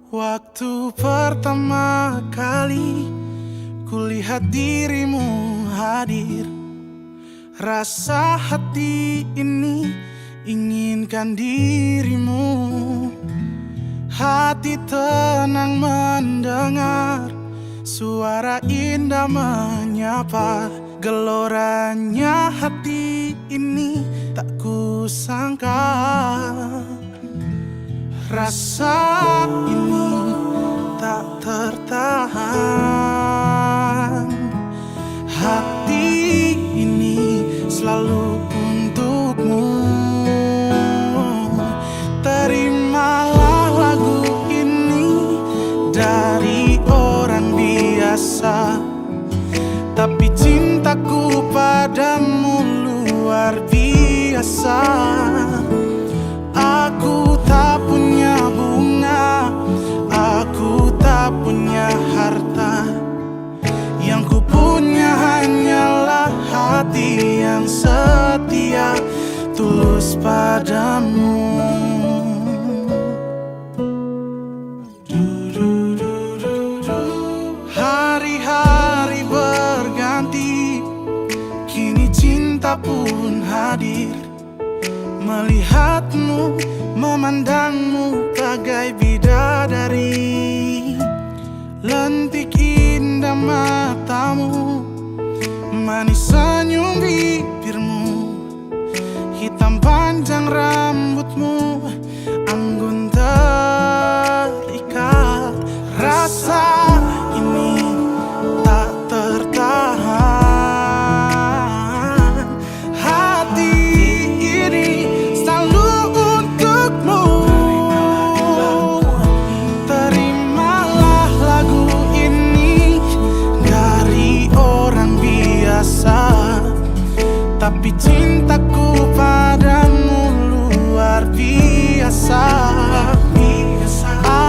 Waktu pertama kali kulihat dirimu hadir, rasa hati ini inginkan dirimu. Hati tenang mendengar suara indah menyapa. Geloranya hati ini tak kusangka. Rasa ini tak tertahan. Hati ini selalu untukmu. Terimalah lagu ini dari orang biasa, tapi cintaku padamu luar biasa. Aku tak punya bunga, aku tak punya harta. Yang ku punya hanyalah hati yang setia, tulus padamu. Hari-hari berganti, kini cinta pun hadir. Melihatmu, memandangmu bagai bidadari. Lentik indah matamu, manis senyum bibirmu, hitam panjang rambutmu, anggun terikat. Rasa ini tak tertahan. Hati ini selalu untukmu. Terimalah lagu ini dari orang biasa, tapi cintaku padamu luar biasa.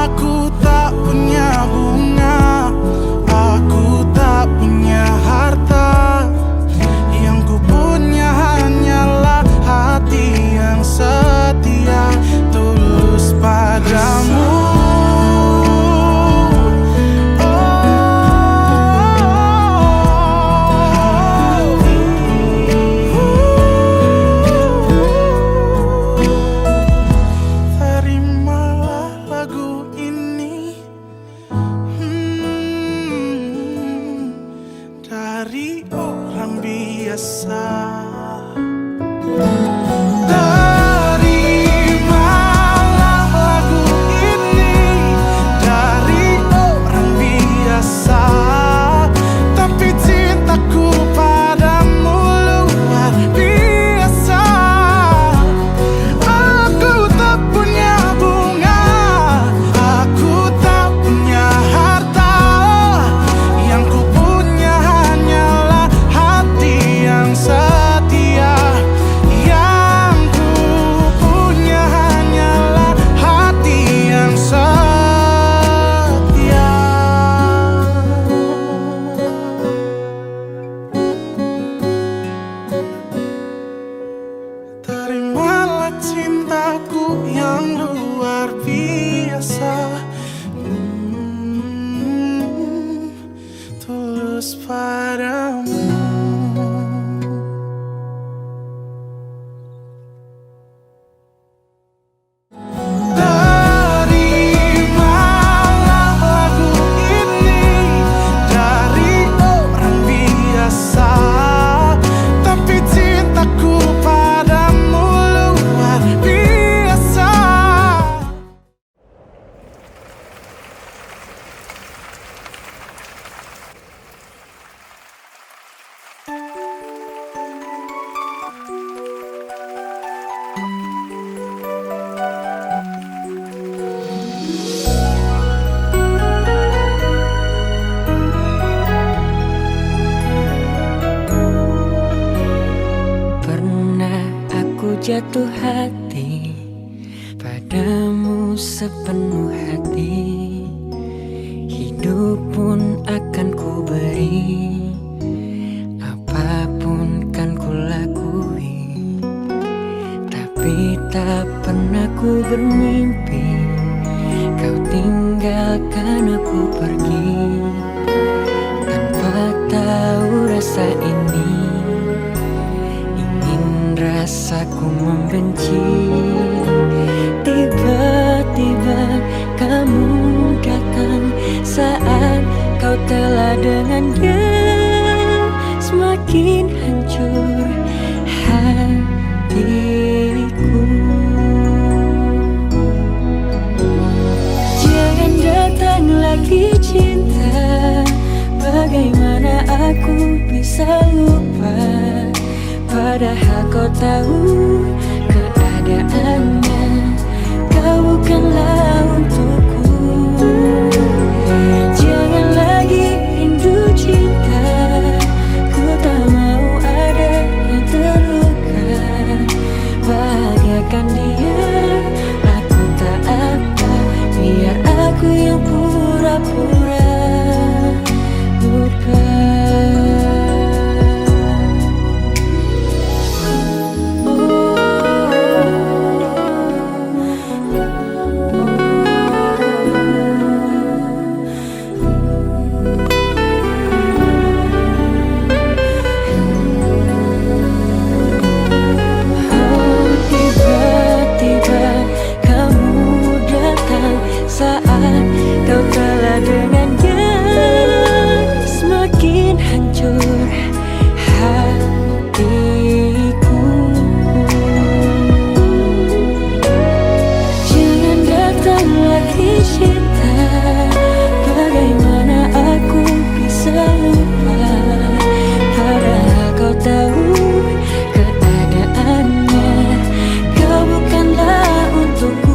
Aku tak punya bunga, aku tak punya harta. Yang ku punya hanyalah hati yang setia, tulus padamu. Dari orang biasa. Terimalah lagu ini dari orang biasa, tapi cintaku padamu luar biasa. Aku tak punya bunga, aku tak punya harta. Yang ku punya hanyalah hati yang setia. Yang ku punya hanyalah hati yang setia. Terimalah cintaku yang luar biasa, tulus padamu. Terimalah lagu ini dari orang biasa, tapi cintaku padamu luar biasa. Pernah aku jatuh hati padamu sepenuh hati, hidup pun akan ku beri, apapun kan ku lakui. Tapi tak pernah ku bermimpi kau tinggalkan aku pergi, tanpa tahu rasa ini. Ingin rasaku membenci. Tiba-tiba kamu datang saat kau telah dengan dia. Semakin hancur hatiku. Jangan datang lagi cinta. Bagaimana aku bisa lupa, padahal kau tahu keadaannya. Kau bukanlah untukku. Jangan lagi rindu cinta. Ku tak mau ada yang terluka. Bahagiakan dia. Aku tak apa, biar aku yang pura-pura lupa. Saat kau telah dengan dia, semakin hancur hatiku. Jangan datang lagi cinta. Bagaimana aku bisa lupa, padahal kau tahu keadaannya. Kau bukanlah untukku.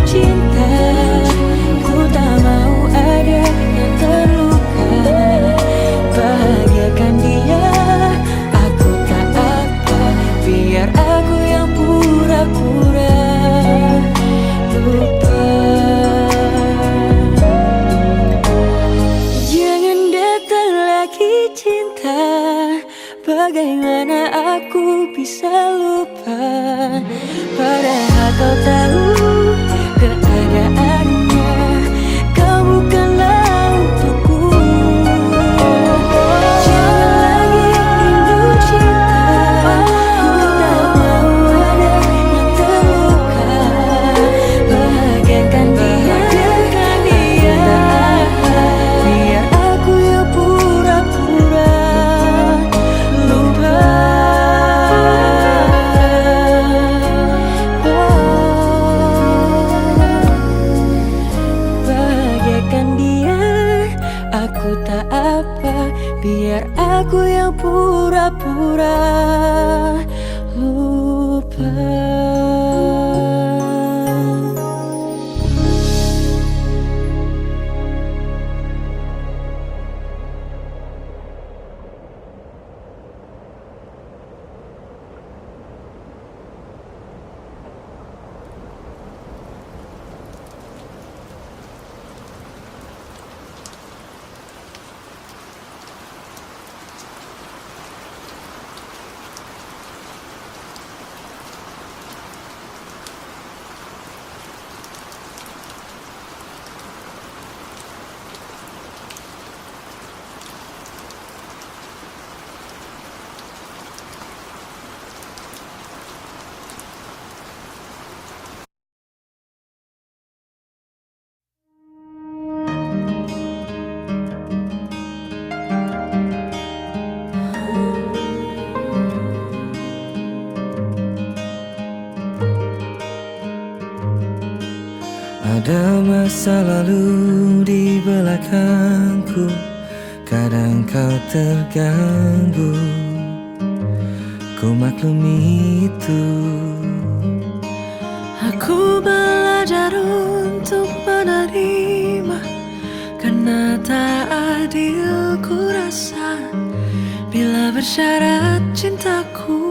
Cinta, ku tak mau ada yang terluka. Bahagiakan dia. Aku tak apa, biar aku yang pura-pura lupa. Jangan datang lagi cinta. Bagaimana aku bisa lupa, padahal kau tahu keadaannya. Kau bukanlah untukku. Jangan lagi rindu cinta. Ku tak mau ada yang terluka. Bahagiakan dia. Biar aku yang pura-pura lupa. Aku tak apa, biar aku yang pura-pura lupa. Ada masa lalu di belakangku, kadang kau terganggu. Ku maklumi itu. Aku belajar untuk menerima, karena tak adil ku rasa bila bersyarat cintaku.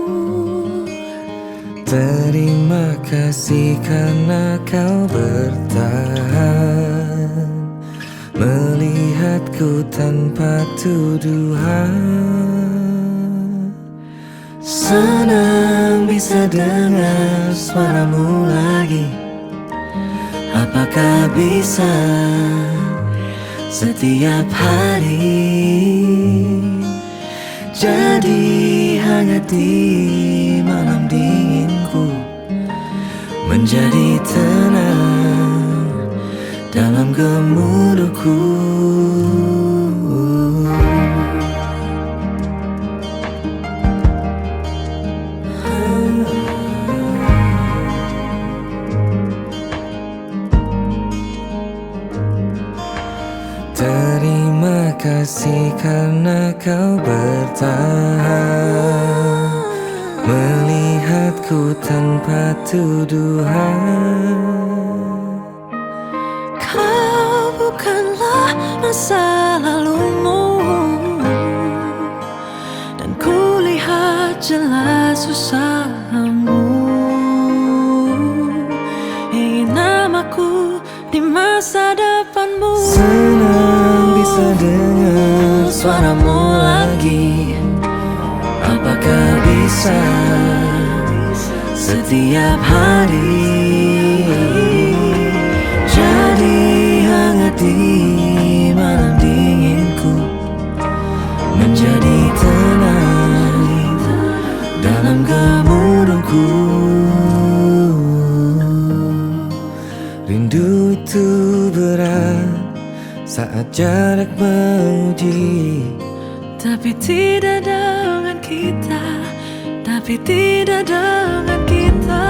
Terima kasih karena kau bertahan, melihatku tanpa tuduhan. Senang bisa dengar suaramu lagi. Apakah bisa setiap hari jadi hangat di malam dinginku, menjadi tenang dalam gemuruhku. Terima kasih karena kau bertahan, melihatku tanpa tuduhan. Kau bukanlah masa lalumu, dan kulihat jelas usahamu. Ingin namaku di masa depanmu. Senang bisa dengar suaramu lagi. Apakah bisa setiap hari jadi hangat di malam dinginku, menjadi tenang dalam gemuruhku. Rindu itu berat saat jarak menguji, Tapi tidak dengan kita, tapi tidak dengan kita.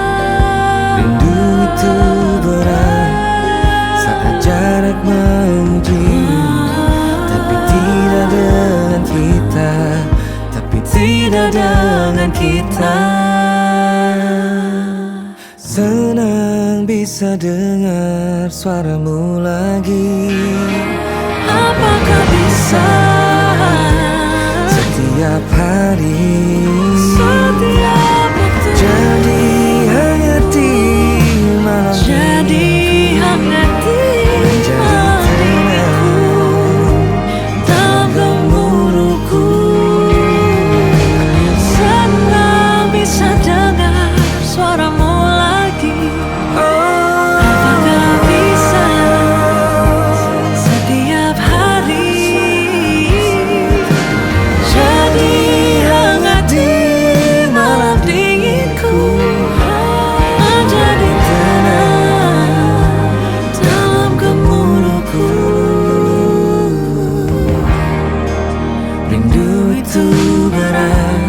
rindu itu berat saat jarak menguji, tapi tidak dengan kita, tapi tidak dengan kita. Senang bisa dengar suaramu lagi. Apakah bisa Setiap hari setiap waktu jadi hangat di malam jadi hangat di malam dinginku, dalam gemuruhku. Senang bisa dengar suaramu lagi. Apakah bisa setiap hari jadi hangat di malam dinginku, menjadi tenang dalam gemuruhku. Rindu itu berat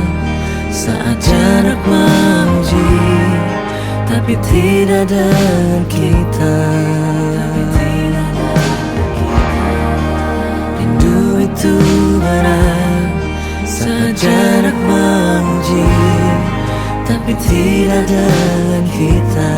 saat jarak menguji, tapi tidak dengan kita. Rindu itu berat saat jarak menguji, tapi tidak dengan kita.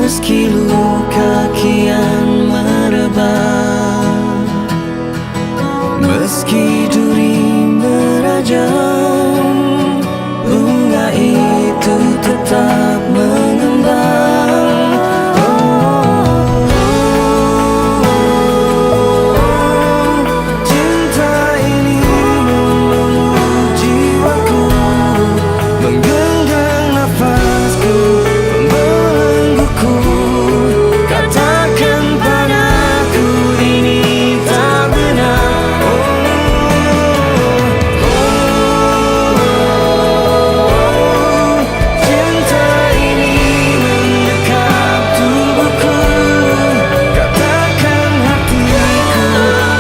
Meski luka kian merebak, meski duri merajam, bunga itu tetap mengembang. Cinta ini memeluk jiwaku, menggenggam nafasku, membelengguku. Katakan padaku ini tak benar. Cinta ini mendekap tubuhku. Katakan hatiku,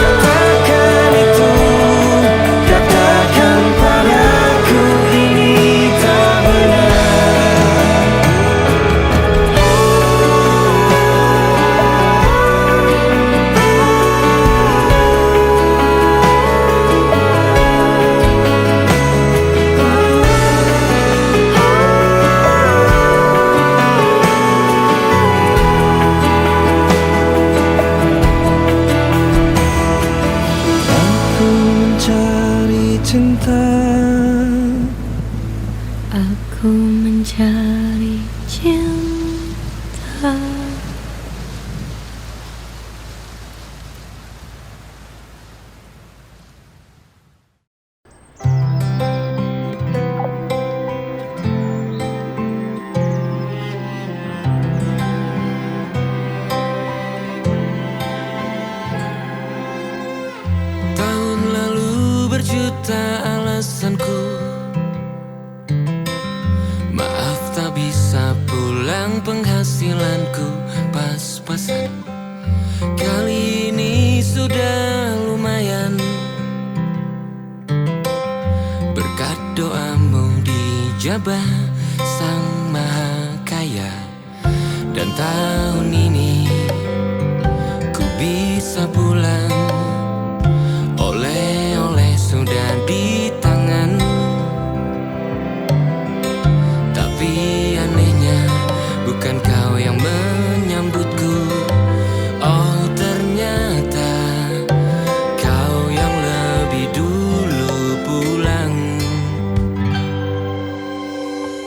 katakan itu. Katakan padaku ini tak benar. Aku mencari cinta. Aku mencari cinta. Tahun lalu berjuta alasanku, maaf tak bisa pulang, penghasilanku pas-pasan. Kali ini sudah lumayan, berkat doamu dijabah Sang Maha Kaya. Dan tahun ini ku bisa pulang, oleh-oleh sudah di tangan. Tapi anehnya bukan kau yang menyambutku. Oh ternyata kau yang lebih dulu pulang.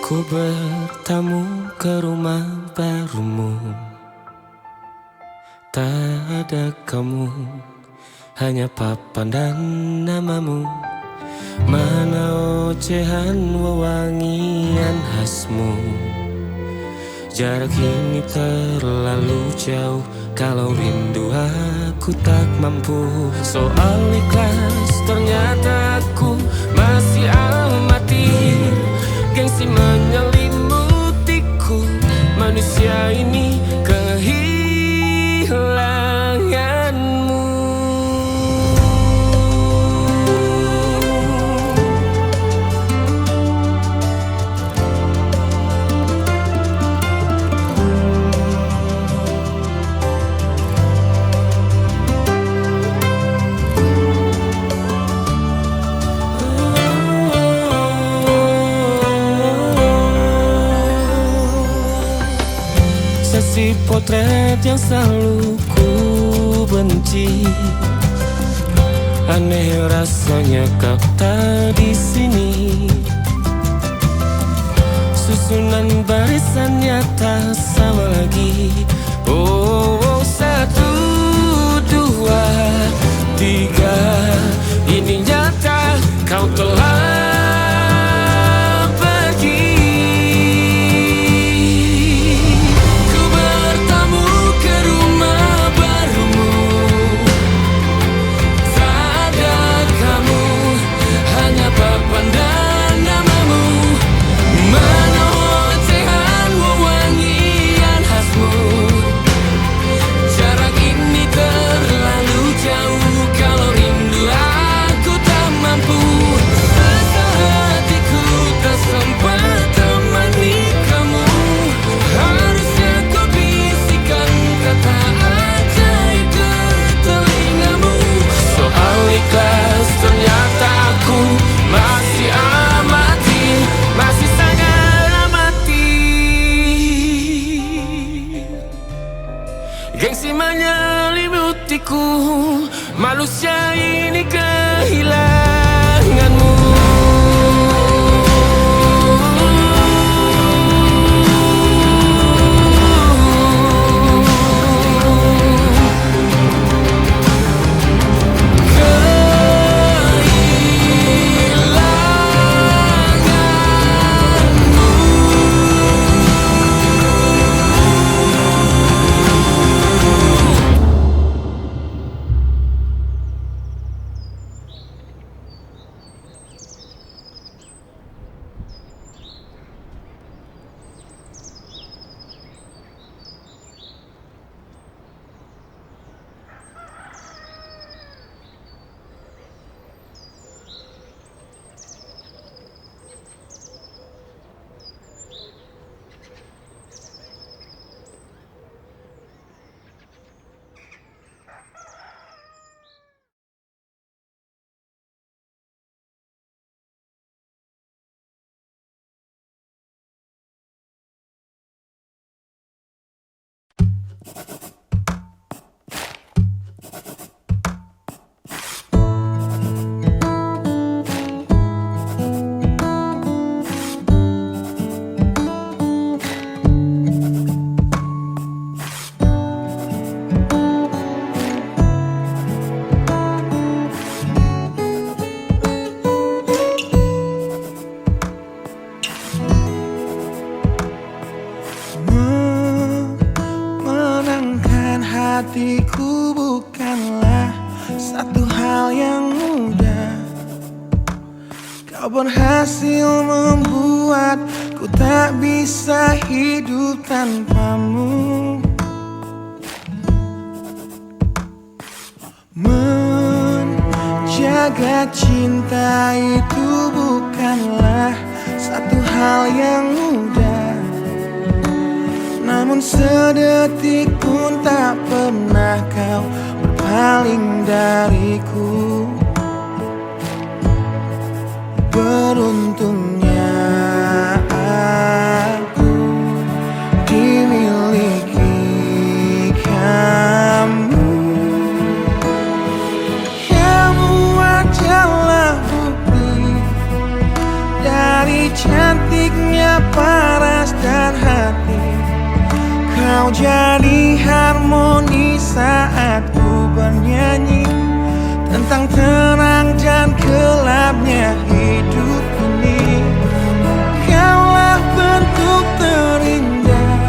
Ku bertamu ke rumah barumu, tak ada kamu, hanya papan dan namamu. Mana ocehan wewangian khasmu. Jarak ini terlalu jauh, kalau rindu aku tak mampu. Soal ikhlas ternyata aku masih amati. Gengsi menyelimutiku, manusia ini kehilanganmu. Sesi potret yang selalu ku benci, aneh rasanya kau tak di sini. Susunan barisannya tak sama lagi. Oh, 1, 2, 3, ini nyata kau telah pergi. Ku bertamu ke rumah barumu, tak ada kamu, hanya papan dan namamu. Mana ocehan wewangian Gengsi menyelibutiku, manusia ini kehilanganmu. Menenangkan hatiku bukanlah satu hal yang mudah. Kau berhasil membuatku tak bisa hidup tanpamu. Menjaga cinta itu bukanlah satu hal yang mudah. Namun sedetik pun tak pernah kau berpaling dariku. Beruntungnya aku dimiliki kamu. Kamu adalah bukti dari cantiknya paras dan hati. Kau jadi harmoni saat ku bernyanyi tentang terang dan gelapnya hidup ini. Kaulah bentuk terindah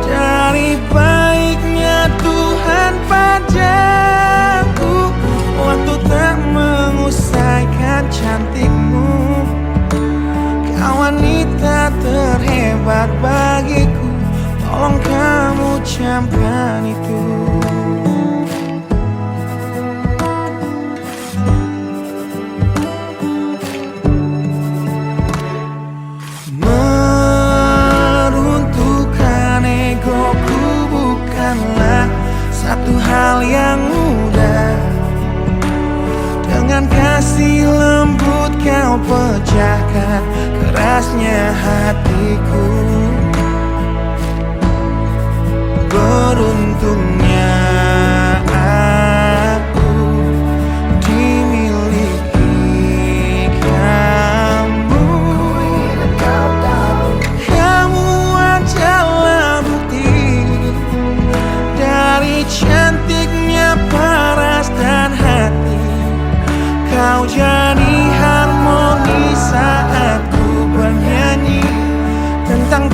dari baiknya Tuhan padaku. Waktu tak mengusaikan cantikmu. Kau wanita terhebat bagiku. Tolong kamu camkan itu. Meruntuhkan egoku bukanlah satu hal yang mudah. Dengan kasih lembut kau pecahkan kerasnya hatiku. Beruntungnya aku dimiliki kamu. Kamu adalah bukti dari cantiknya paras dan hati. Kau jadi harmoni saat ku bernyanyi tentang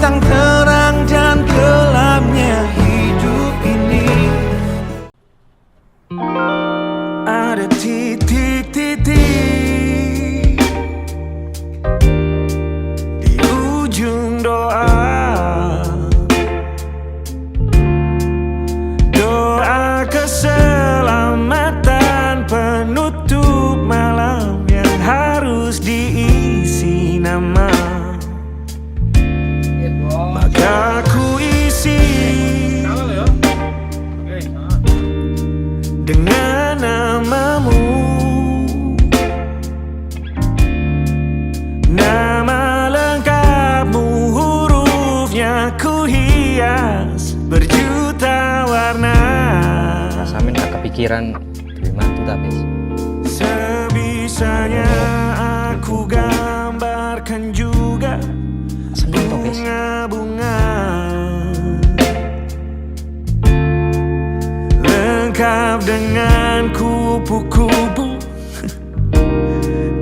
tentang terang dan gelapnya hidup ini. Ada titik-titik di ujung doa, doa keselamatan penutup malam yang harus diisi nama. Maka ku isi dengan namamu, nama lengkapmu, hurufnya ku hias berjuta warna. Samin gak kepikiran terima tuh tapi Sebisanya aku gambarkan juga bunga-bunga lengkap dengan kupu-kupu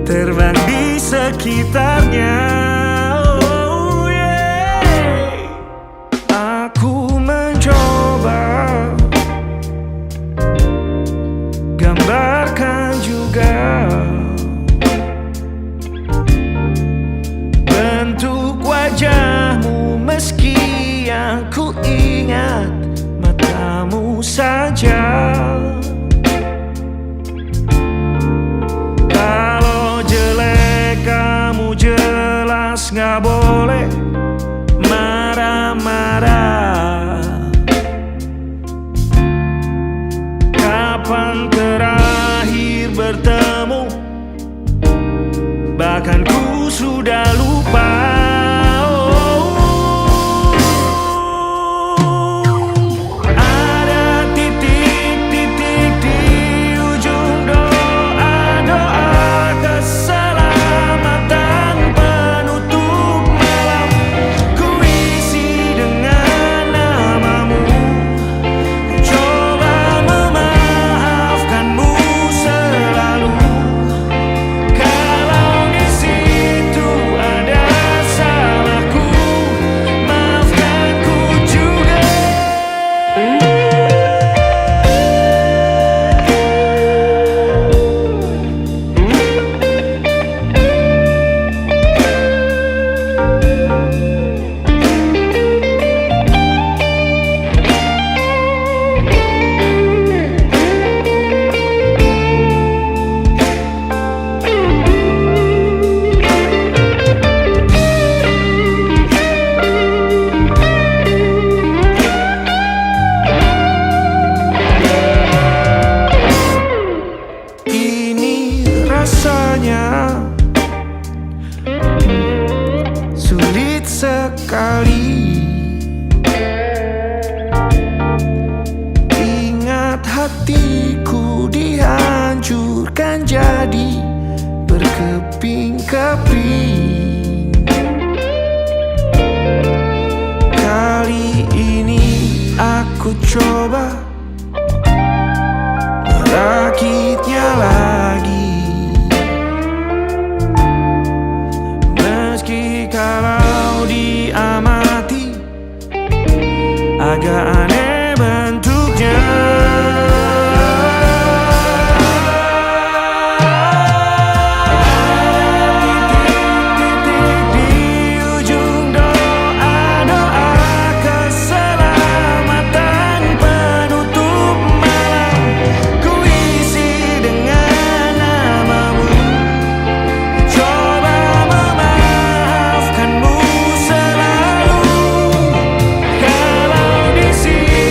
terbang di sekitarnya. Oh yeah. Aku mencoba gambarkan juga bentuk wajahmu, meski yang ku ingat matamu saja. Kalau jelek kamu jelas gak boleh marah-marah. Kapan terakhir bertemu, bahkan ku sudah lupa. Ada titik-titik di ujung doa, doa keselamatan penutup malam. Ku isi dengan namamu, ku coba memaafkanmu selalu. Kalau di situ ada salahku, maafkanku juga. Ini rasanya sulit sekali. Ingat hatiku dihancurkan jadi berkeping-keping. Kali ini aku coba merakitnya lagi, meski kalau diamati agak aneh bentuknya. Titik-titik di ujung doa, doa keselamatan penutup malam. Ku isi dengan namamu, coba memaafkanmu selalu. Kalau di sini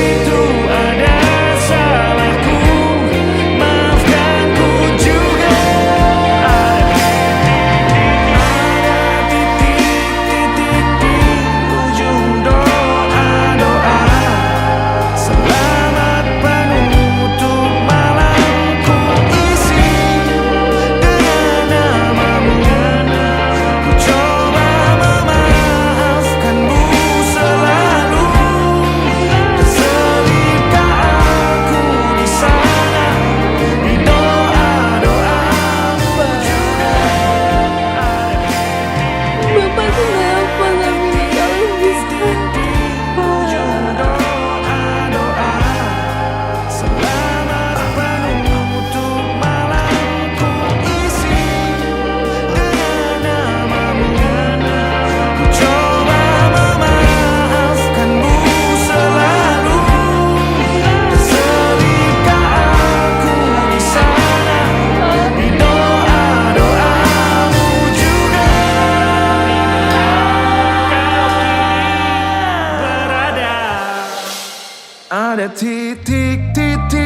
ada titik-titik.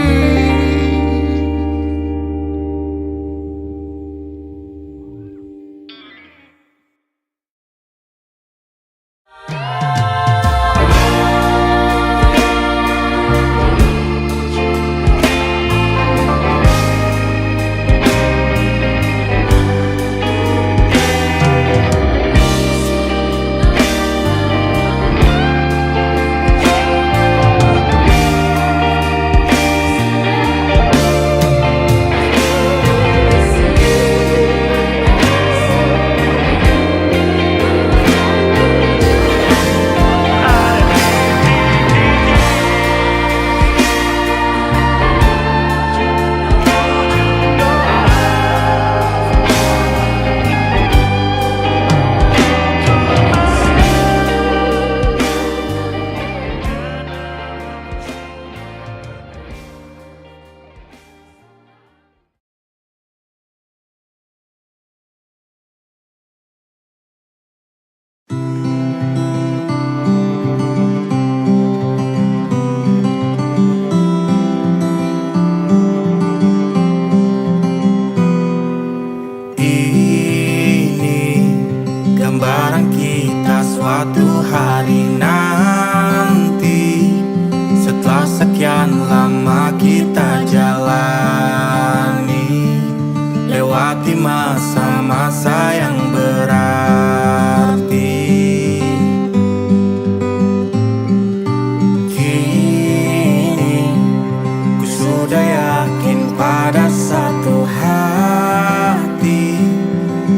Gambaran kita suatu hari nanti, setelah sekian lama kita jalani, lewati masa-masa yang berarti. Kini ku sudah yakin pada satu hati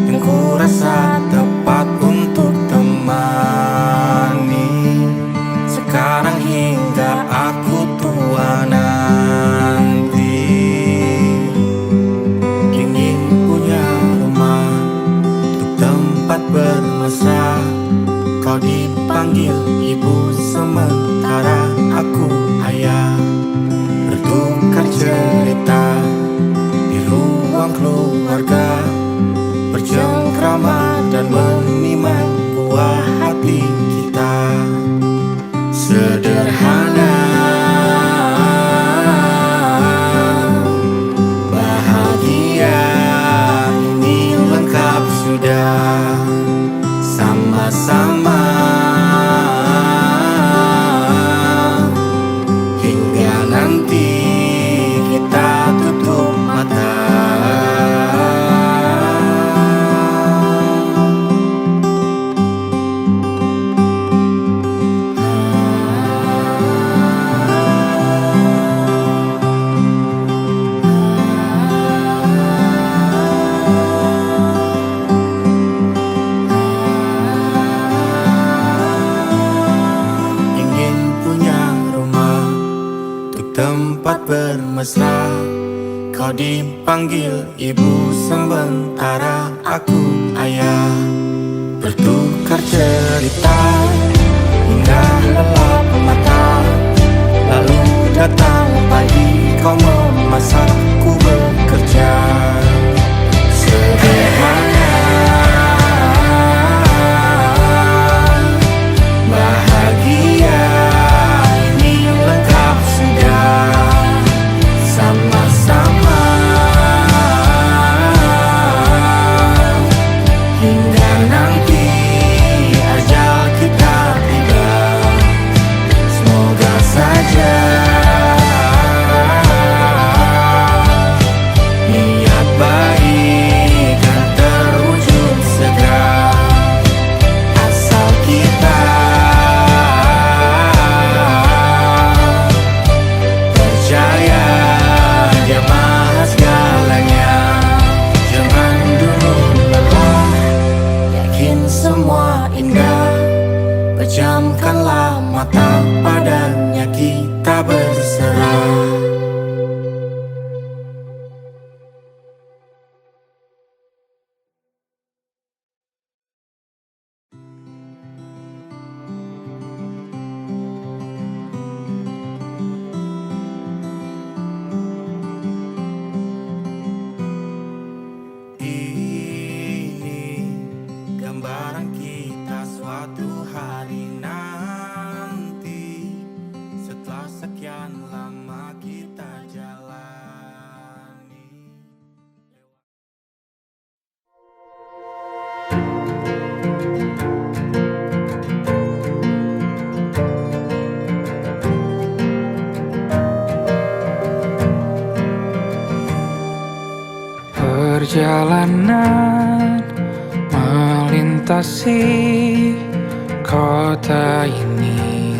yang ku rasa tepat untuk temani, sekarang hingga aku tua nanti. Ingin punya rumah untuk tempat bermesra, kau dipanggil ibu sementara aku ayah, bertukar cerita di ruang keluarga, bercengkrama dan menimang buah hati kita. Sederhana, bahagia, ini lengkap sudah. Sama-sama hingga nanti kita tutup mata. Tempat bermesra, kau dipanggil ibu sementara aku ayah, bertukar cerita hingga lelap mata. Lalu datang pagi, kau memasak, ku bekerja. Sederhana, bahagia, ini lengkap sudah. Sama-sama hingga nanti ajal kita tiba. Semoga saja niat baik kan terwujud segera, asal kita percaya Dia Maha segalanya. Jangan dulu lelah, yakin semua indah, pejamkanlah mata, padanya kita berserah. Gambaran kita suatu hari nanti, setelah sekian Perjalanan melintasi kota ini,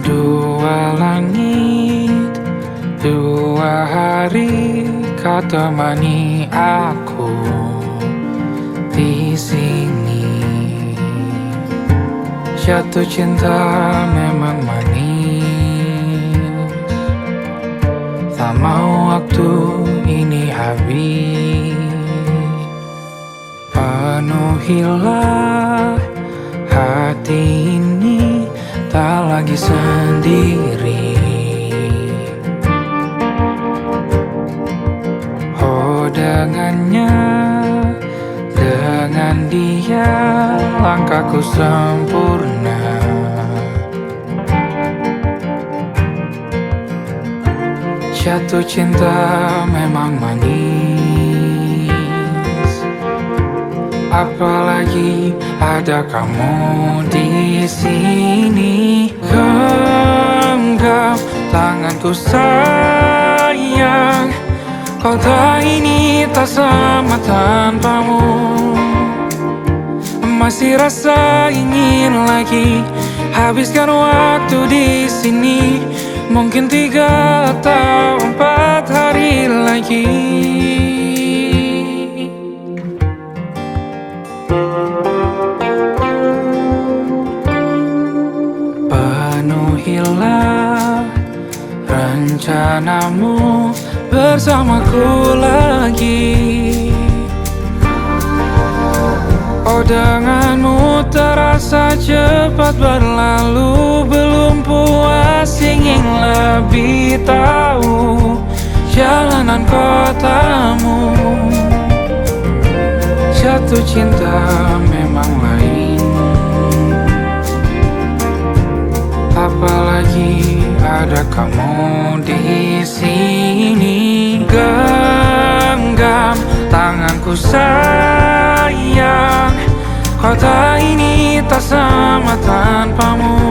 dua langit, dua hari kau temani aku di sini. Jatuh cinta memang manis, tak mau waktu ini habis. Penuhilah hati ini, tak lagi sendiri. Oh dengannya, dengan dia langkahku sempurna. Jatuh cinta memang manis, apalagi ada kamu di sini. Genggam tanganku sayang, kota ini tak sama tanpamu. Masih rasa ingin lagi habiskan waktu di sini. Mungkin 3 atau 4 hari lagi. Penuhilah rencanamu bersamaku lagi. Oh denganmu terasa cepat berlalu, belum puas ingin lebih tahu jalanan kotamu. Jatuh cinta memang lain, apalagi ada kamu di sini. Genggam tanganku sayang, kota ini tak sama tanpamu.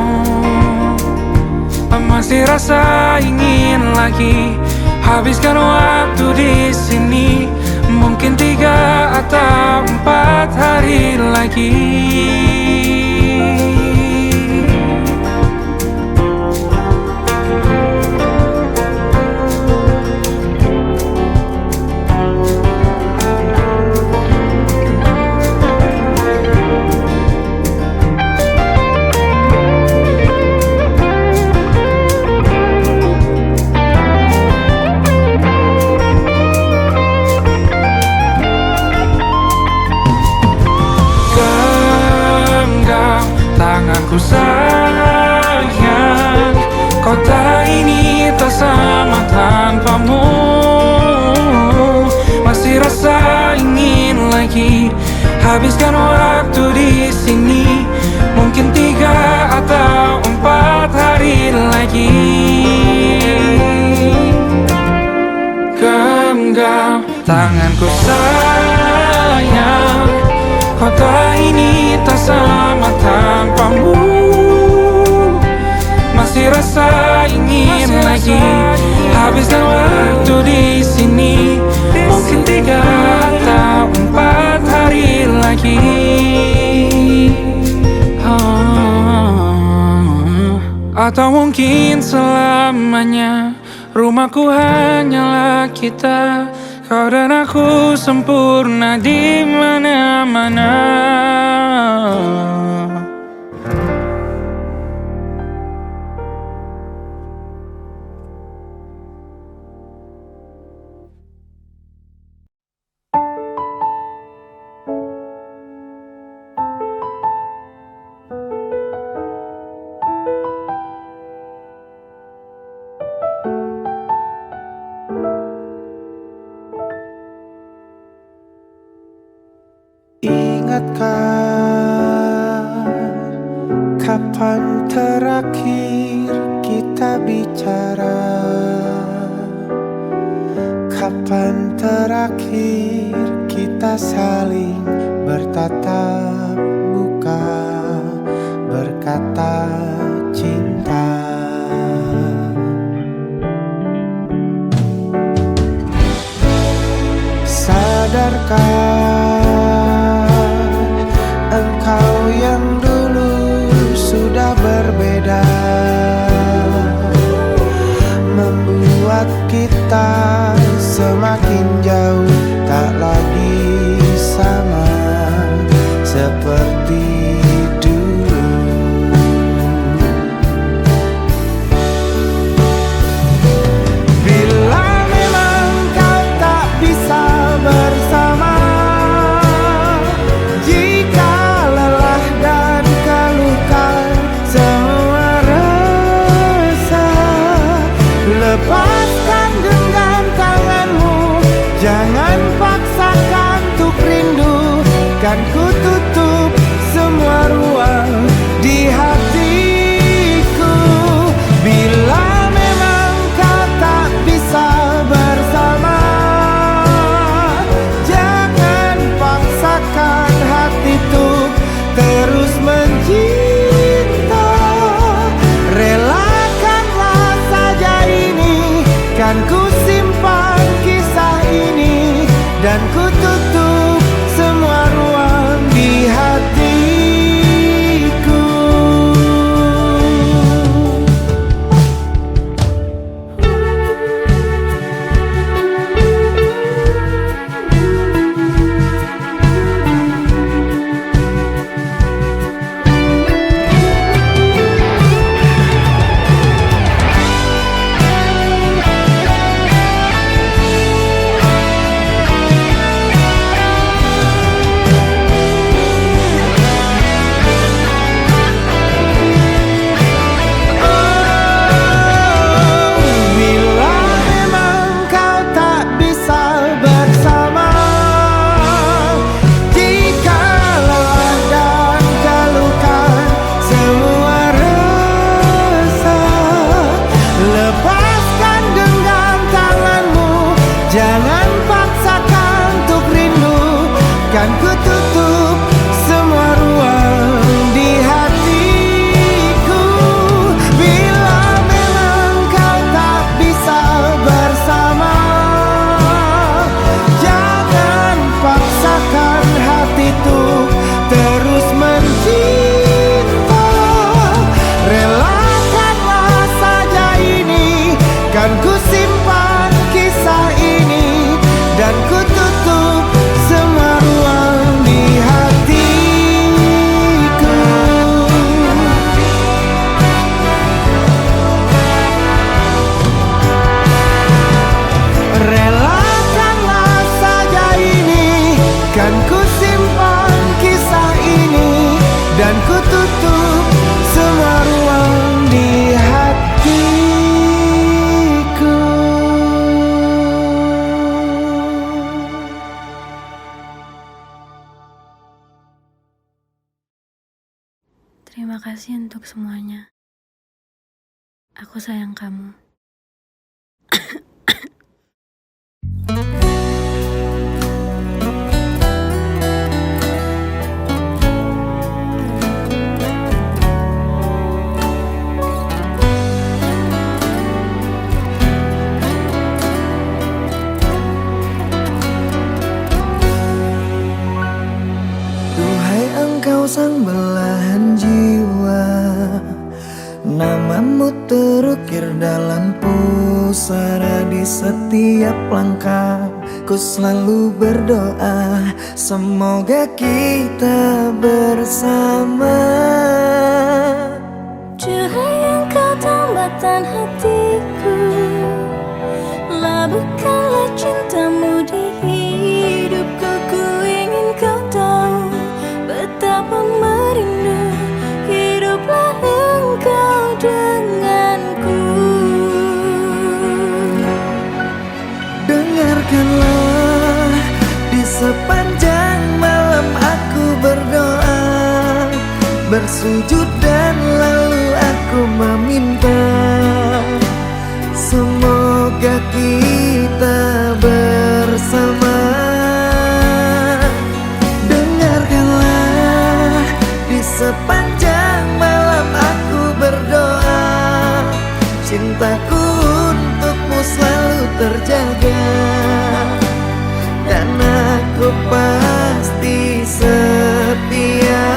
Masih rasa ingin lagi habiskan waktu di sini. Mungkin 3 atau 4 hari lagi. Tanganku sayang, kota ini tak sama tanpamu. Masih rasa ingin lagi habiskan waktu di sini. Mungkin 3 atau 4 hari lagi. Genggam tanganku sayang, kota ini tak sama tanpamu. Masih rasa ingin lagi habiskan waktu di sini. Mungkin 3 atau 4 hari lagi. Atau mungkin selamanya. Rumahku hanyalah kita, kau dan aku sempurna di mana-mana. Ingatkah kapan terakhir kita bicara? Kapan terakhir kita saling bertatap muka, berkata cinta? kan ku tutup semua ruang di hatiku. Bila memang kau tak bisa bersama, jangan paksakan hati tuh terus mencinta. Relakanlah saja ini, kan ku simpan kisah ini, dan ku tutup semua ruang di hatiku. Jangan paksakan untuk rindu, kan ku tutup semua ruang di hatiku. Bila memang kau tak bisa bersama, jangan paksakan hati tuh terus mencinta. Relakanlah saja ini, kan ku simpan kisah ini, dan ku tutup semua ruang di hatiku. Relakanlah saja ini, kan ku simpan kisah ini, dan ku tutup semua ruang di hatiku. Terima kasih untuk semuanya. Aku sayang kamu. Duhai engkau sang belahan jiwa, namamu terukir dalam pusara di setiap langkah. Ku selalu berdoa, semoga kita bersama. Cahaya engkau tambatan hatiku, labuhkanlah cintamu di hidupku. Ku ingin kau tahu betapa merindu hiduplah engkau denganku. Dengarkanlah, di sepanjang malam aku berdoa, bersujud dan lalu aku meminta, semoga kita bersama. Dengarkanlah, di sepanjang malam aku berdoa, cintaku untukmu selalu terjaga, dan aku pasti setia.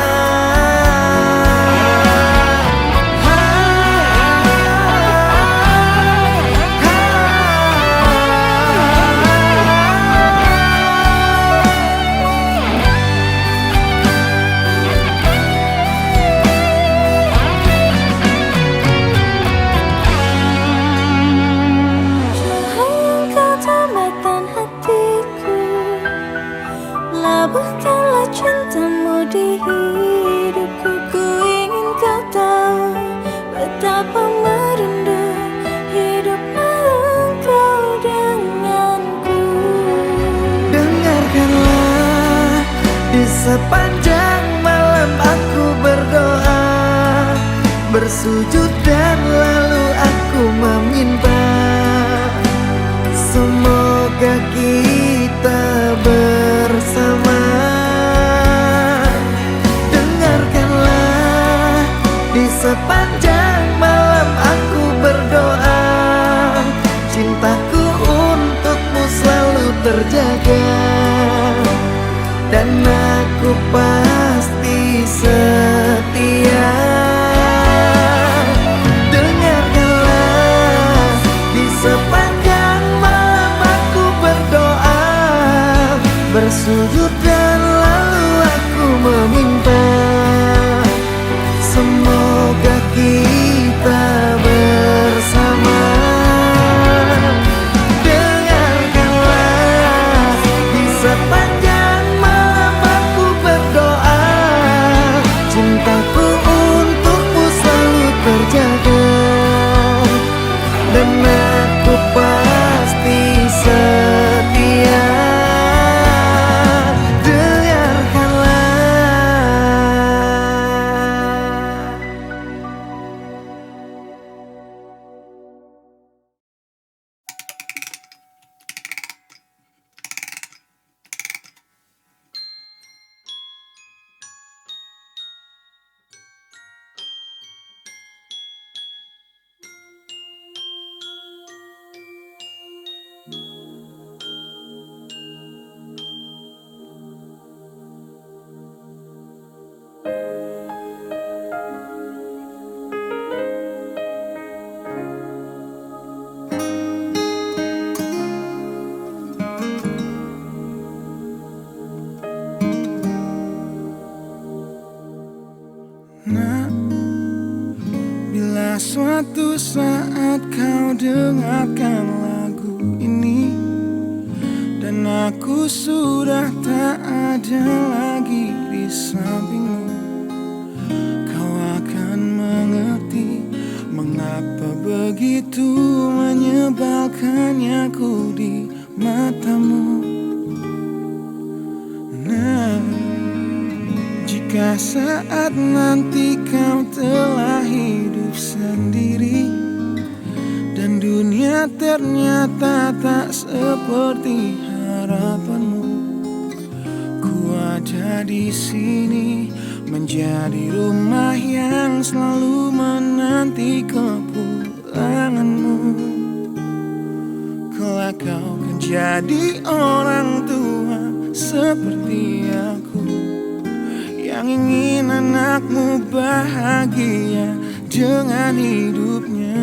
Cahaya engkau sepanjang malam aku berdoa, bersujud dan lalu aku meminta, semoga kita bersama. Dengarkanlah, di sepanjang malam aku berdoa, cintaku untukmu selalu terjaga, dan aku pasti setia. Dengarkanlah, di sepanjang malam aku berdoa, bersujud dan lalu aku meminta, semoga kita bersama. Dengarkanlah, di sepanjang malam aku berdoa, cintaku untukmu selalu terjaga, dan aku pasti setia. Nah, bila suatu saat kau dengarkan lagu ini, dan aku sudah tak ada lagi di sampingmu, kau akan mengerti mengapa begitu menyebalkannya aku di matamu. Nah, jika saat nanti kau telah hidup sendiri, dan dunia ternyata tak seperti harapanmu, ku ada di sini menjadi rumah yang selalu menanti kepulanganmu. Kelak kau kan jadi orang tua seperti aku, yang ingin anakmu bahagia dengan hidupnya.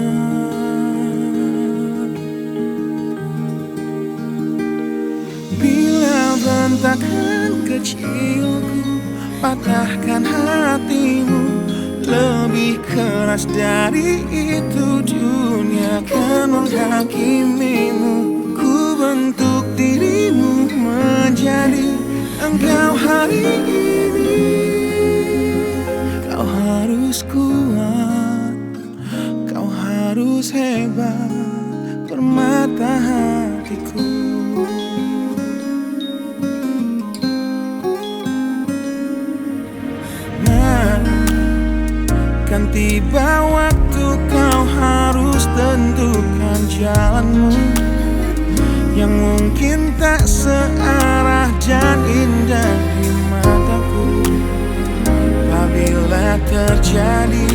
Bila bentakan kecilku patahkan hatimu, lebih keras dari itu dunia akan menghakimimu. Ku bentuk dirimu menjadi engkau hari ini. Kau harus kuat, kau harus hebat, permata hatiku. Nah, kan tiba waktu kau harus tentukan jalanmu, yang mungkin tak searah dan indah di mataku. Apabila terjadi,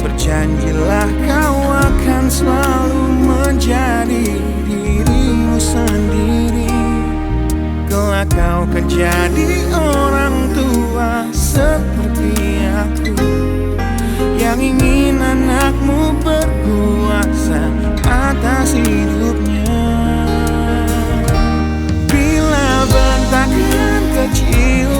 berjanjilah kau akan selalu menjadi dirimu sendiri. Kelak kau kan jadi orang tua seperti aku, yang ingin anakmu berkuasa atas hidupnya. Bila bentakan kecil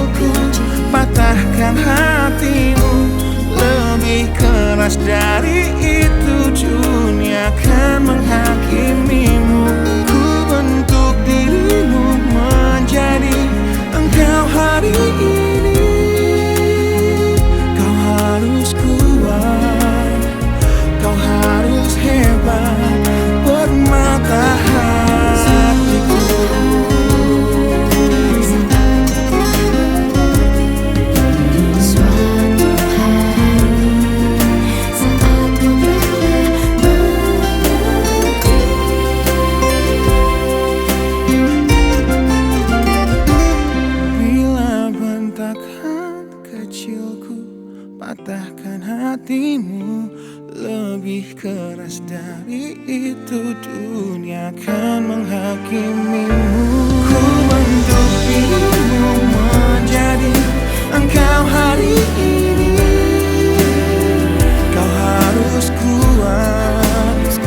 kecilku, patahkan hatimu. Lebih keras dari itu dunia akan menghakimimu. Ku bentuk dirimu menjadi engkau hari ini. Kau harus kuat,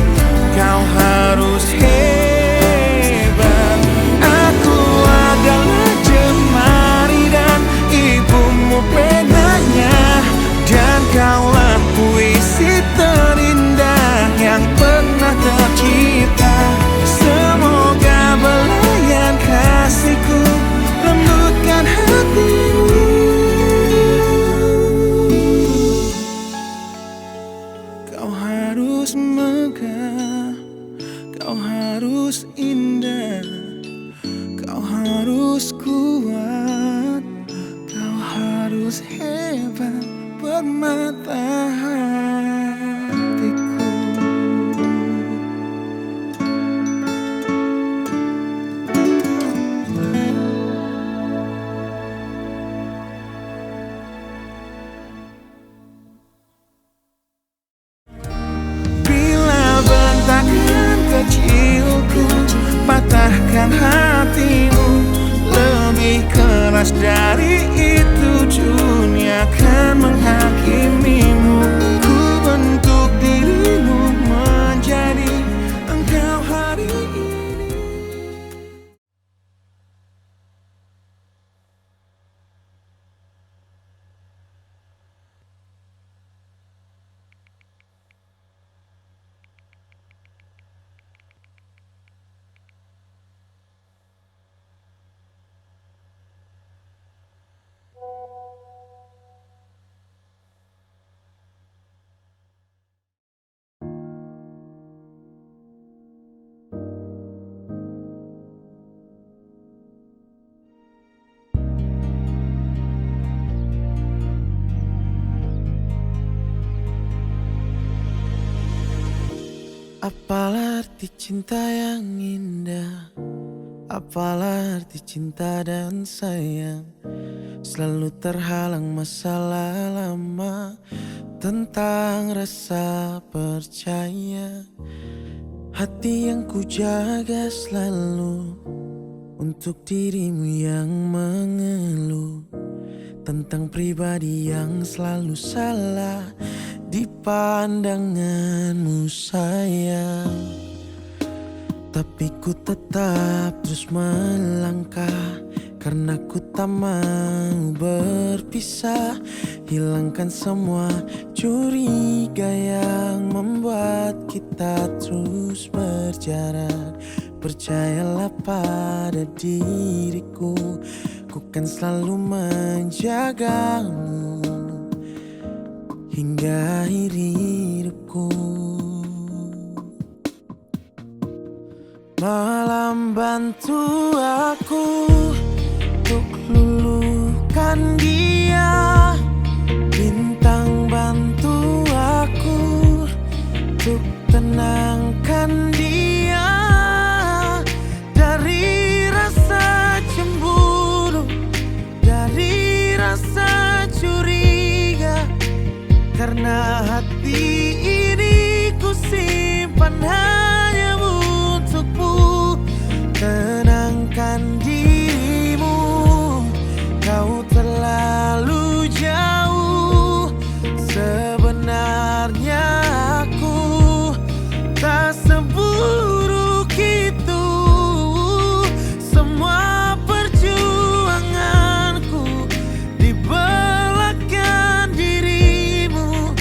kau harus hebat. Aku adalah jemari dan ibumu penanya, dan kaulah puisi terindah yang pernah tercipta. Semoga belayan kasihku lembutkan hatimu. Kau harus megah, kau harus indah, kau harus kuat, kau harus hebat, permata hatiku. Bila bentakan kecilku patahkan hatimu, lebih keras dari itu dunia akan menghakimimu. Ku bentuk dirimu menjadi engkau hari ini. Apalah arti cinta yang indah, apalah arti cinta dan sayang. Selalu terhalang masalah lama tentang rasa percaya. Hati yang ku jaga selalu untuk dirimu yang mengeluh tentang pribadi yang selalu salah di pandanganmu sayang. Tapi ku tetap terus melangkah karena ku tak mau berpisah. Hilangkan semua curiga yang membuat kita terus berjarak. Percayalah pada diriku, ku kan selalu menjagamu hingga akhir hidupku. Malam bantu aku untuk luluhkan dia, bintang bantu aku untuk tenangkan dia dari rasa cemburu, dari rasa curiga. Karena hati ini ku simpan hanya untukmu. Tenangkan dirimu, kau terlalu jauh. Sebenarnya aku tak seburuk itu. Semua perjuanganku di belakang dirimu,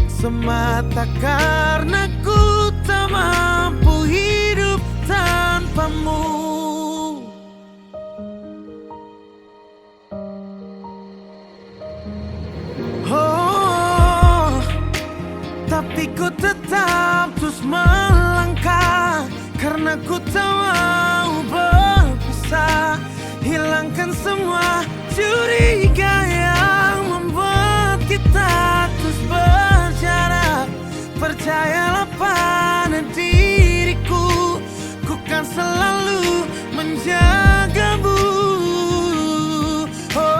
semata karena ku tak mampu hidup tanpamu. Oh, tapi ku tetap terus melangkah karena ku tak mau berpisah. Hilangkan semua curiga yang membuat kita terus berjarak. Percayalah pada diriku, ku kan selalu menjagamu. Oh,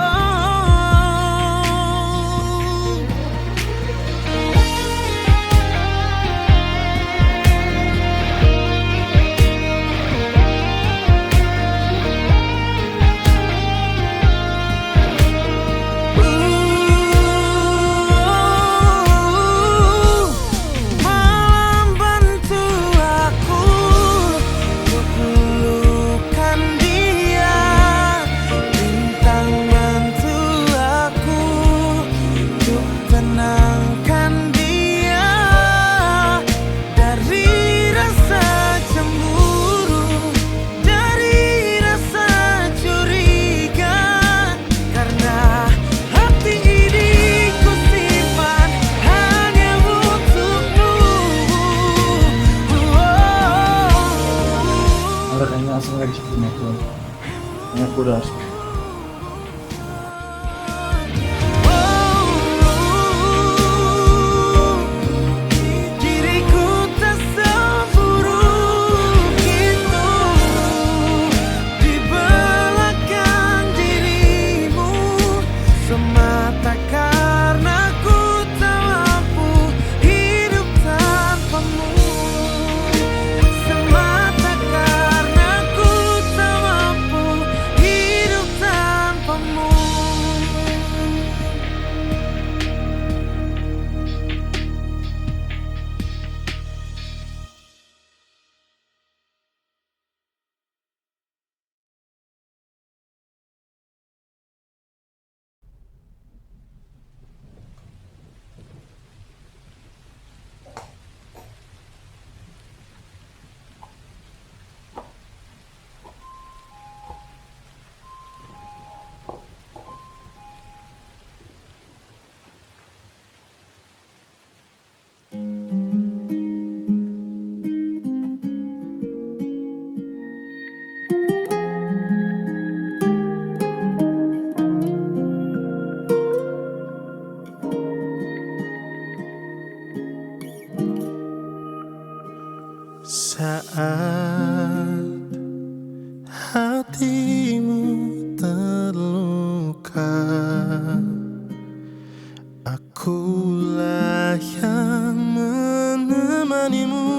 Gue udah harus diriku tak seburuk itu di belakang dirimu, semata karena ku tak mampu hidup tanpamu, semata karena ku tak mampu hidup tanpamu. Saat hatimu terluka, akulah yang menemanimu,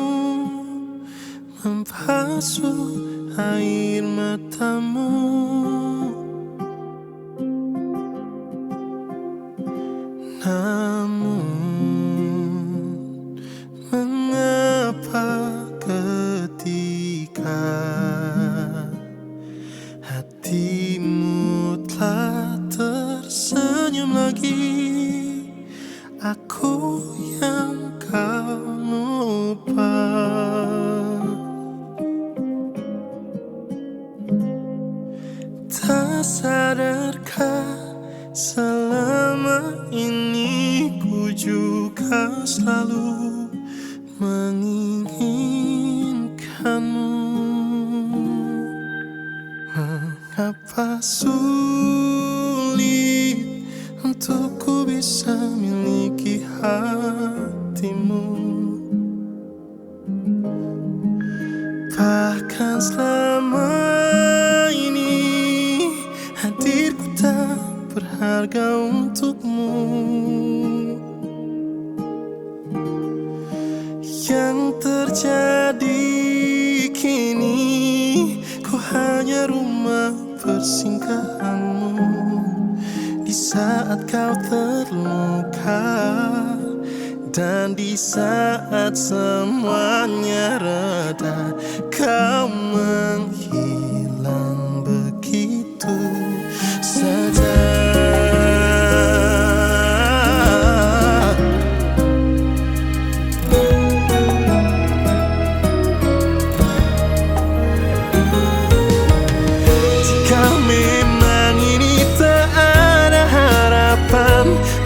membasuh air matamu. Namun mengapa ketika hatimu telah tersenyum lagi, aku yang kau lupa. Tak sadarkah selama ini ku juga selalu menginginkanmu. Mengapa sulit untuk ku bisa miliki hatimu, bahkan selama ini hadirku tak berharga untukmu. Yang terjadi kini, ku hanya rumah persinggahanmu di saat kau terluka, dan di saat semuanya reda, kau menghilang begitu saja.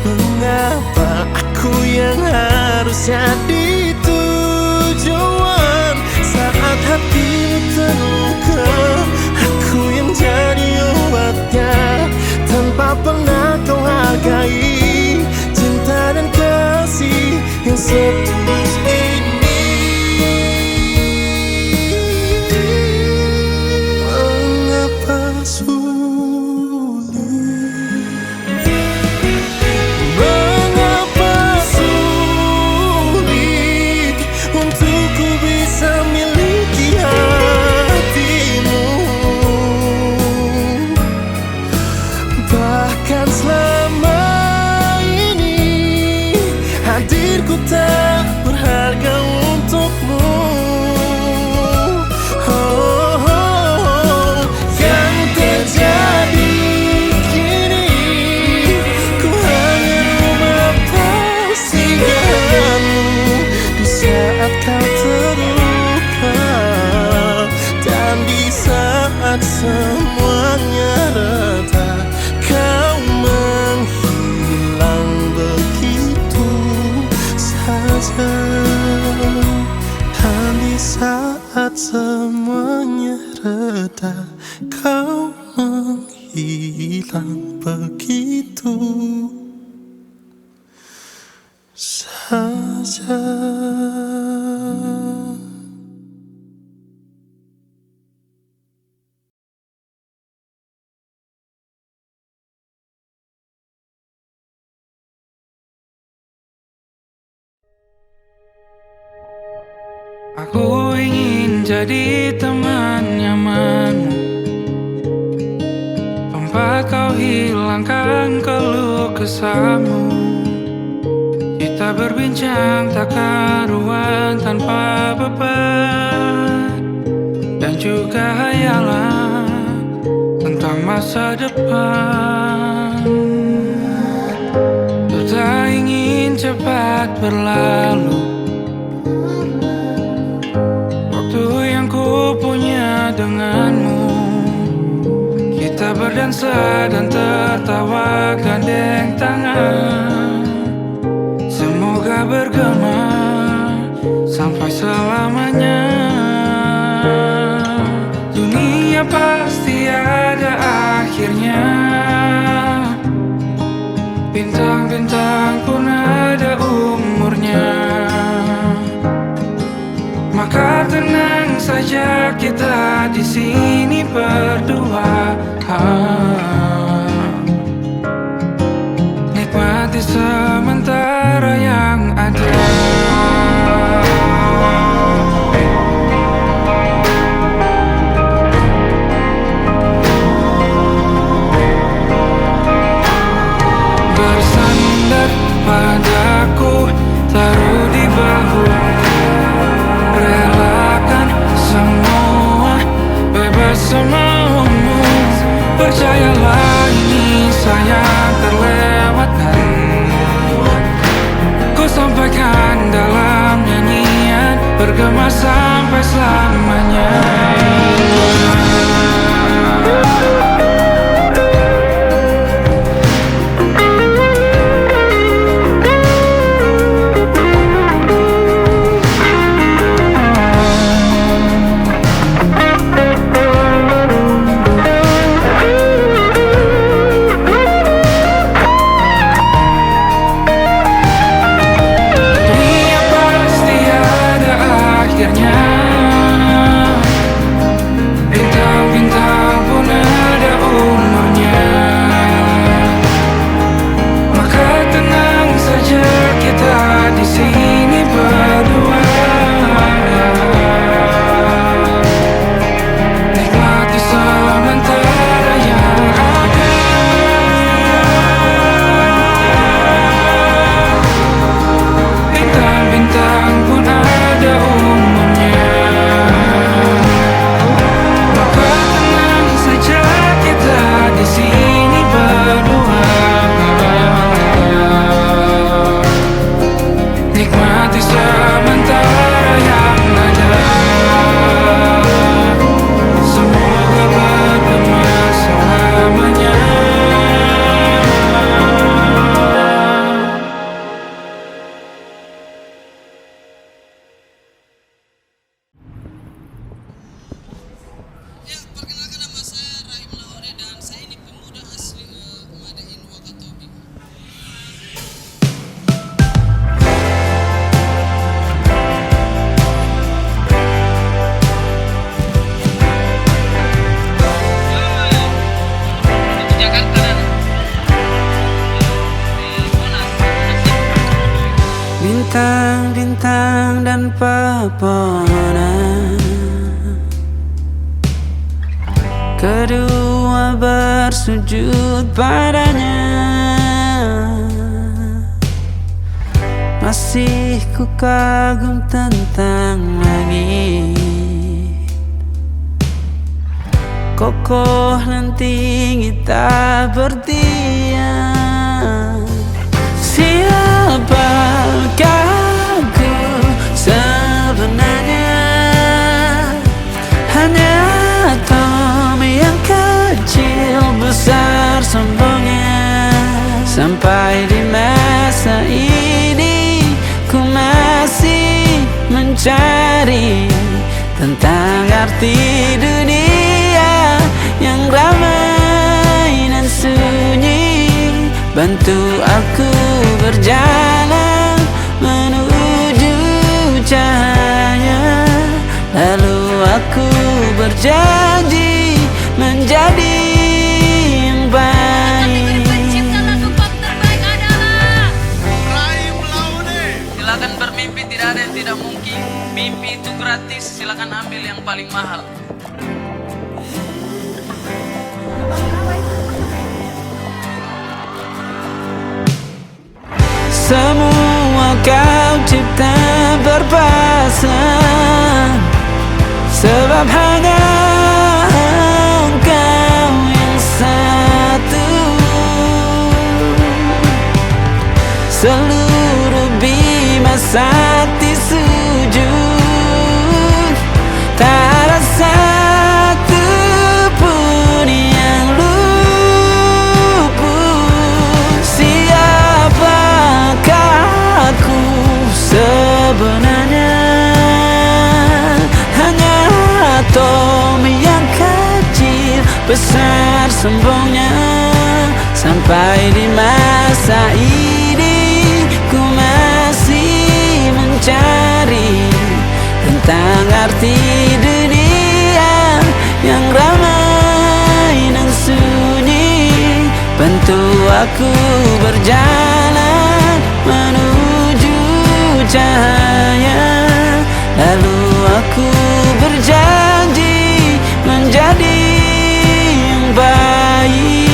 Mengapa aku yang harus jadi tujuan saat hatimu terluka? Aku yang jadi obatnya tanpa pernah kau hargai cinta dan kasih yang setulus ini. Mengapa hadirku tak berharga untukmu? Yang terjadi kini, ku hanya rumah persinggahanmu di saat kau terluka, dan di saat semuanya reda, kau menghilang begitu saja. Dan di saat semuanya reda, kau menghilang begitu saja. Aku ingin jadi teman nyamanmu, tempat kau hilangkan keluh kesahmu. Kita berbincang tak karuan tanpa beban, dan juga hayalan tentang masa depan. Ku tak ingin cepat berlalu denganmu. Kita berdansa dan tertawa gandeng tangan. Semoga bergema sampai selamanya. Dunia pasti ada akhirnya, bintang-bintang pun ada umurnya. Maka tenang saja kita di sini berdua, nikmati sementara yang ada. Bersandar padaku, taruh di bahu, relakan semua, bebas semaumu. Percayalah ini sayang terlewatkan. Ku sampaikan dalam nyanyian, bergema sampai selamanya. Bintang-bintang pun ada umurnya. Maka tenang saja kita di sini berdua, nikmati sementara yang ada. Bintang-bintang pun ada umurnya. Di sini berdua, nikmati sementara yang ada. Semoga bergema selamanya. Bintang-bintang dan pepohonan, kedua bersujud padanya. Masih ku kagum tentang langit, kokoh dan tinggi tak berdiam. Siapakah aku sebenarnya? Hanya atom yang kecil besar sombongnya. Sampai di masa ini ku masih mencari tentang arti dunia bantu aku berjalan menuju cahaya. Lalu aku berjanji menjadi yang baik. Pencipta lagu pop terbaik adalah Silakan bermimpi, tidak ada yang tidak mungkin. Mimpi itu gratis, silakan ambil yang paling mahal. Semua kau cipta berpasang, sebab hanya engkau yang satu. Seluruh bima sakti sujud, tak ada satu pun yang luput. Siapakah aku sebenarnya? Hanya atom yang kecil, besar sombongnya. Sampai di masa ini ku masih mencari tentang arti dunia yang ramai dan sunyi. Bantu aku berjalan menuju cahaya. Lalu aku berjanji menjadi yang baik.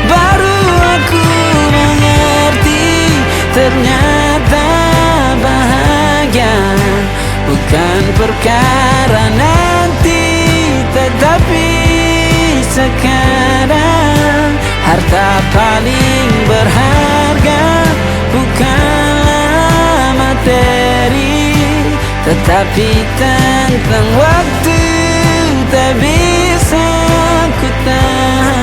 Baru aku mengerti, ternyata bahagia bukan perkara nanti, tetapi sekarang. Harta paling berharga bukanlah materi, tetapi tentang waktu tak bisa ku tahan.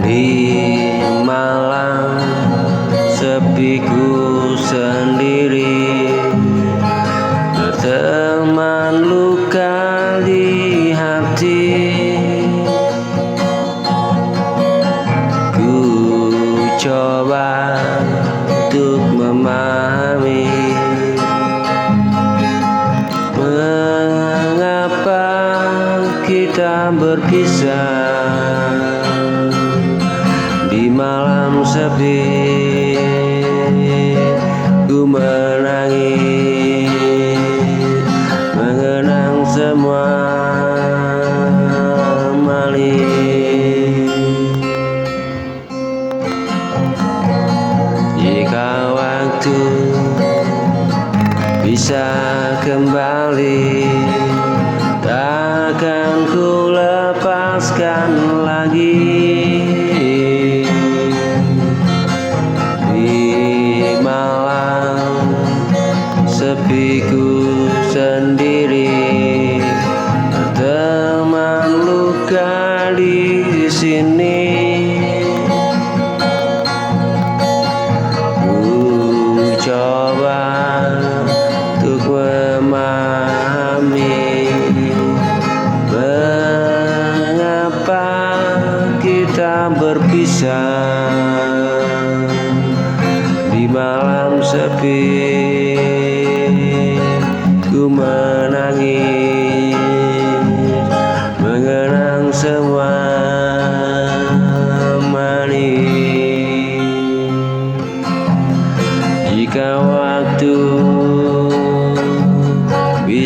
Di malam sepiku sendiri, berteman luka di hati. Ku coba untuk memahami mengapa kita berpisah. Di malam sepi ku menangis, mengenang semua maling. Jika waktu bisa kembali, takkan ku lepaskan lagi. Sepiku sendiri, berteman luka di sini. Ku coba untuk memahami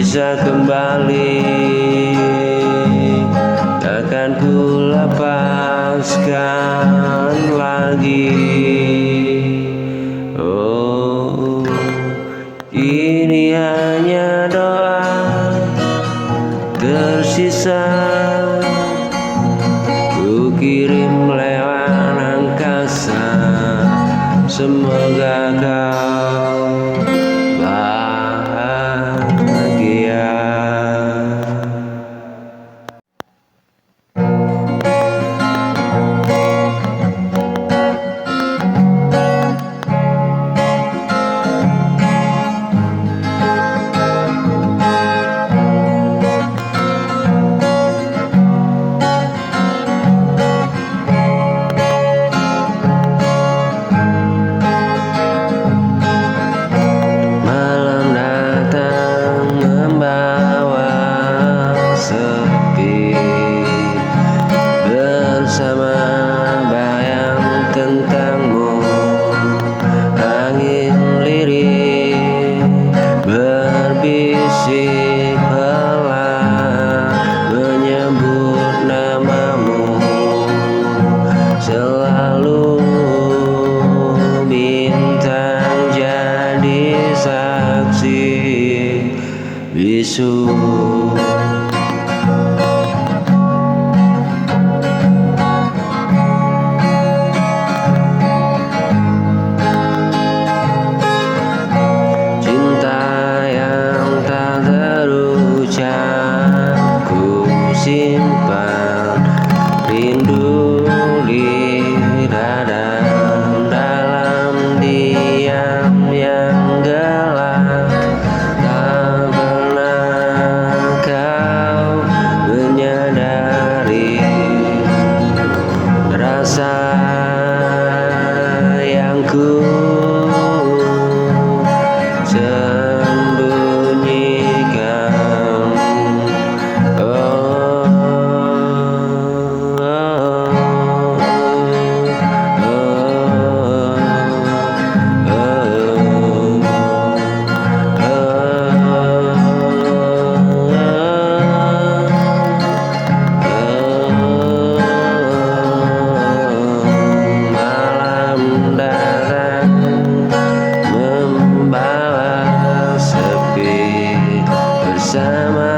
bisa kembali, takkan ku lepaskan lagi. Oh, ini hanya doa tersisa, ku kirim lewat angkasa. Semoga kau bahagia. Bersama bayang tentangmu, angin lirik berbisik pelan menyebut namamu. Selalu bintang jadi saksi bisu. Simpan rindu di dada, dalam diam yang gelap. Tak pernah kau menyadari rasa yang ku sembunyikan. Bersama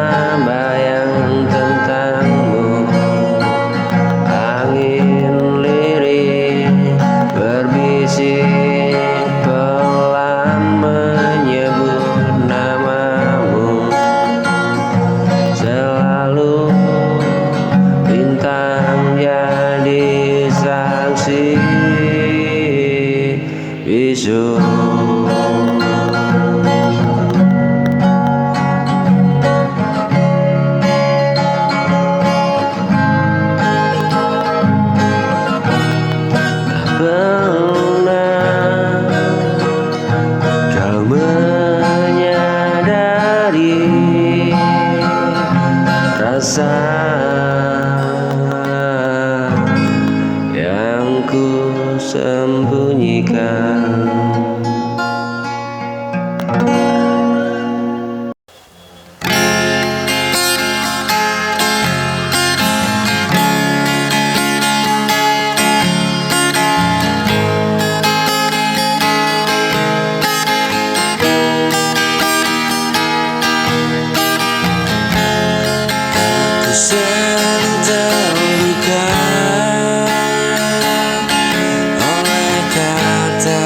bayang tentangmu, angin lirik berbisik pelan menyebut namamu. Selalu bintang jadi saksi bisu. Pernah kau menyadari rasa yang ku sembunyikan? Selalu terluka oleh kata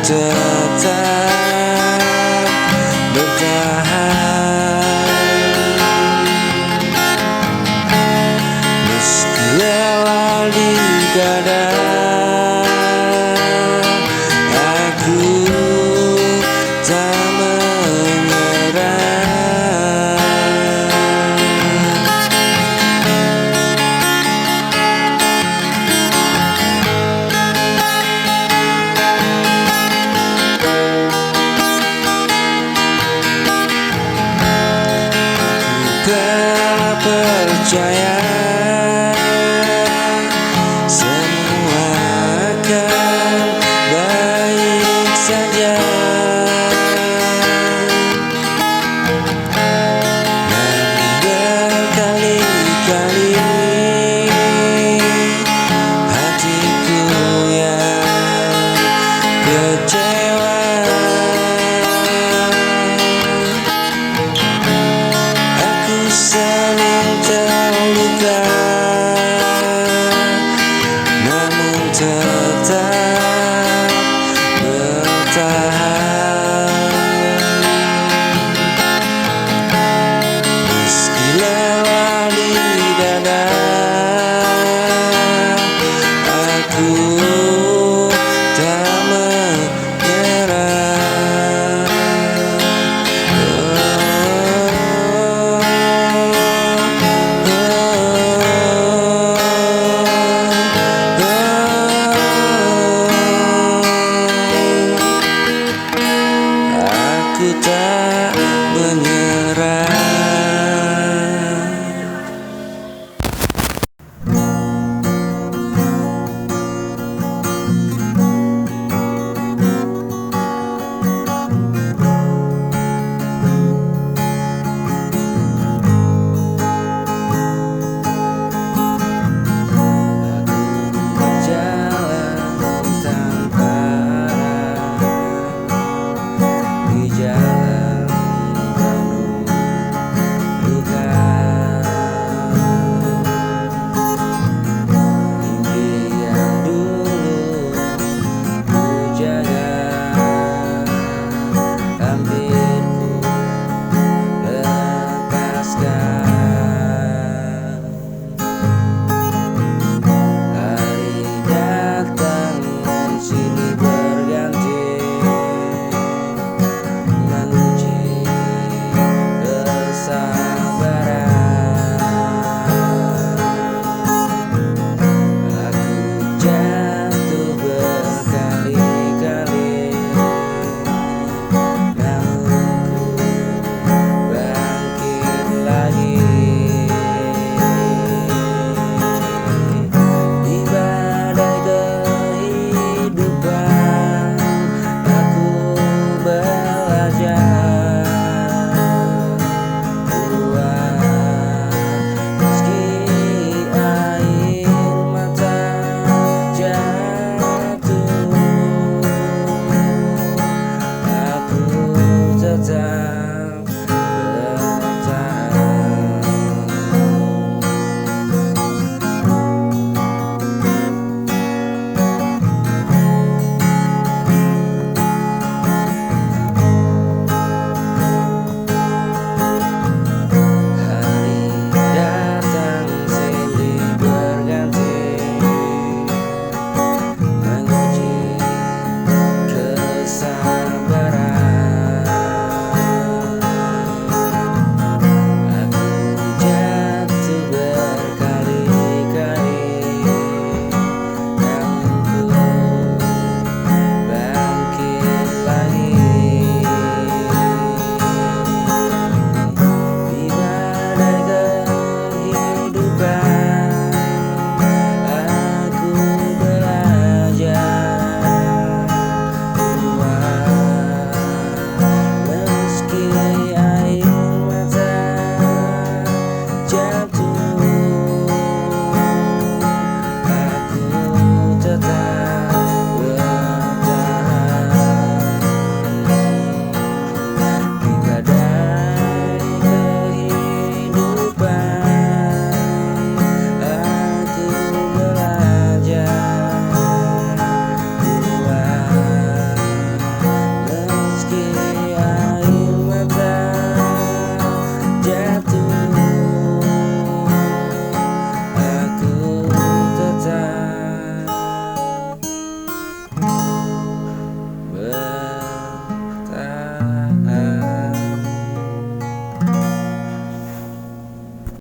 tetap